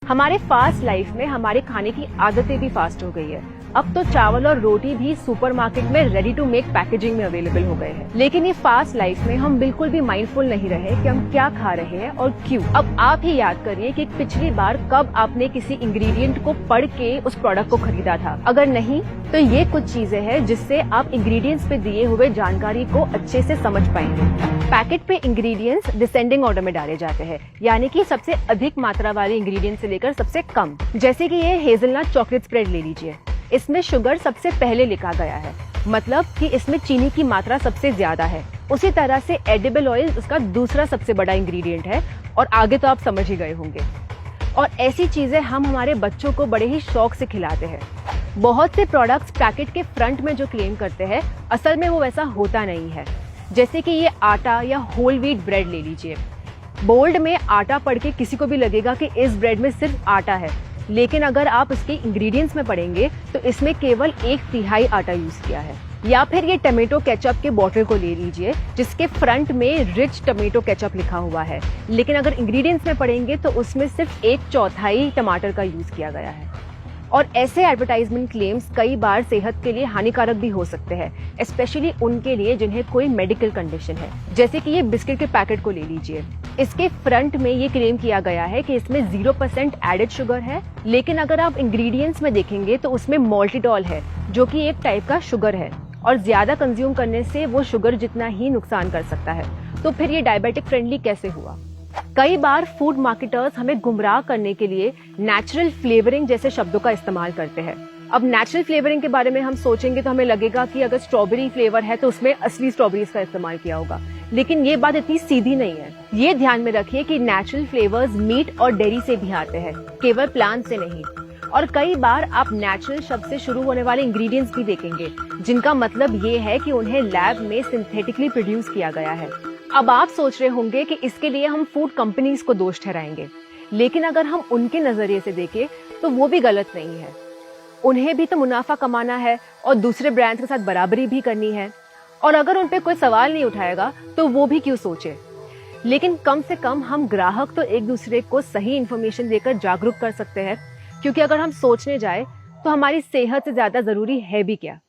हमारे fast life में हमारे खाने की आदतें भी फास्ट हो गई है। अब तो चावल और रोटी भी सुपरमार्केट में रेडी टू मेक पैकेजिंग में अवेलेबल हो गए हैं। लेकिन ये फास्ट लाइफ में हम बिल्कुल भी माइंडफुल नहीं रहे कि हम क्या खा रहे हैं और क्यों। अब आप ही याद करिए कि पिछली बार कब आपने किसी इंग्रेडिएंट को पढ़ के उस प्रोडक्ट को खरीदा था। अगर नहीं तो ये कुछ चीजें हैं जिससे आप इंग्रेडिएंट्स पे दिए हुए जानकारी को अच्छे से समझ पाएंगे। पैकेट पे इंग्रेडिएंट्स डिसेंडिंग ऑर्डर में डाले जाते हैं, यानी कि सबसे अधिक मात्रा वाले इंग्रेडिएंट से लेकर सबसे कम। जैसे कि ये हेजलनट चॉकलेट स्प्रेड ले लीजिए, इसमें शुगर सबसे पहले लिखा गया है, मतलब कि इसमें चीनी की मात्रा सबसे ज्यादा है। उसी तरह से एडिबल ऑयल उसका दूसरा सबसे बड़ा इंग्रेडिएंट है और आगे तो आप समझ ही गए होंगे। और ऐसी चीजें हम हमारे बच्चों को बड़े ही शौक से खिलाते हैं। बहुत से प्रोडक्ट्स पैकेट के फ्रंट में जो क्लेम करते हैं, असल में वो वैसा होता नहीं है। जैसे कि ये आटा या होल व्हीट ब्रेड ले लीजिए। बोल्ड में आटा पढ़ के किसी को भी लगेगा कि इस ब्रेड में सिर्फ आटा है, लेकिन अगर आप इसके इंग्रेडिएंट्स में पढ़ेंगे तो इसमें केवल 1/3 आटा यूज किया है। या फिर ये टमेटो केचप के बॉटल को ले लीजिए, जिसके फ्रंट में रिच टमेटो केचप लिखा हुआ है, लेकिन अगर इंग्रेडिएंट्स में पढ़ेंगे तो उसमें सिर्फ 1/4 टमाटर का यूज किया गया है। और ऐसे एडवर्टाइजमेंट क्लेम्स कई बार सेहत के लिए हानिकारक भी हो सकते हैं, स्पेशली उनके लिए जिन्हें कोई मेडिकल कंडीशन है। जैसे कि ये बिस्किट के पैकेट को ले लीजिए, इसके फ्रंट में ये क्लेम किया गया है कि इसमें 0% एडेड शुगर है, लेकिन अगर आप इंग्रेडिएंट्स में देखेंगे तो उसमें मॉल्टिटॉल है, जो कि एक टाइप का शुगर है और ज्यादा कंज्यूम करने से वो शुगर जितना ही नुकसान कर सकता है। तो फिर ये डायबिटिक फ्रेंडली कैसे हुआ? कई बार फूड मार्केटर्स हमें गुमराह करने के लिए नेचुरल फ्लेवरिंग जैसे शब्दों का इस्तेमाल करते हैं। अब नेचुरल फ्लेवरिंग के बारे में हम सोचेंगे तो हमें लगेगा कि अगर स्ट्रॉबेरी फ्लेवर है तो उसमें असली स्ट्रॉबेरीज का इस्तेमाल किया होगा, लेकिन ये बात इतनी सीधी नहीं है। ये ध्यान में रखिए कि नेचुरल फ्लेवर्स मीट और डेयरी से भी आते हैं, केवल प्लांट से नहीं। और कई बार आप नेचुरल शब्द से शुरू होने वाले इंग्रेडिएंट्स भी देखेंगे, जिनका मतलब ये है कि उन्हें लैब में सिंथेटिकली प्रोड्यूस किया गया है। अब आप सोच रहे होंगे कि इसके लिए हम फूड कंपनीज को दोष ठहराएंगे, लेकिन अगर हम उनके नजरिए से देखें तो वो भी गलत नहीं है। उन्हें भी तो मुनाफा कमाना है और दूसरे ब्रांड्स के साथ बराबरी भी करनी है, और अगर उन पे कोई सवाल नहीं उठाएगा तो वो भी क्यों सोचे। लेकिन कम से कम हम ग्राहक तो एक दूसरे को सही इंफॉर्मेशन देकर जागरूक कर सकते हैं, क्योंकि अगर हम सोचने जाए तो हमारी सेहत से ज्यादा जरूरी है भी क्या।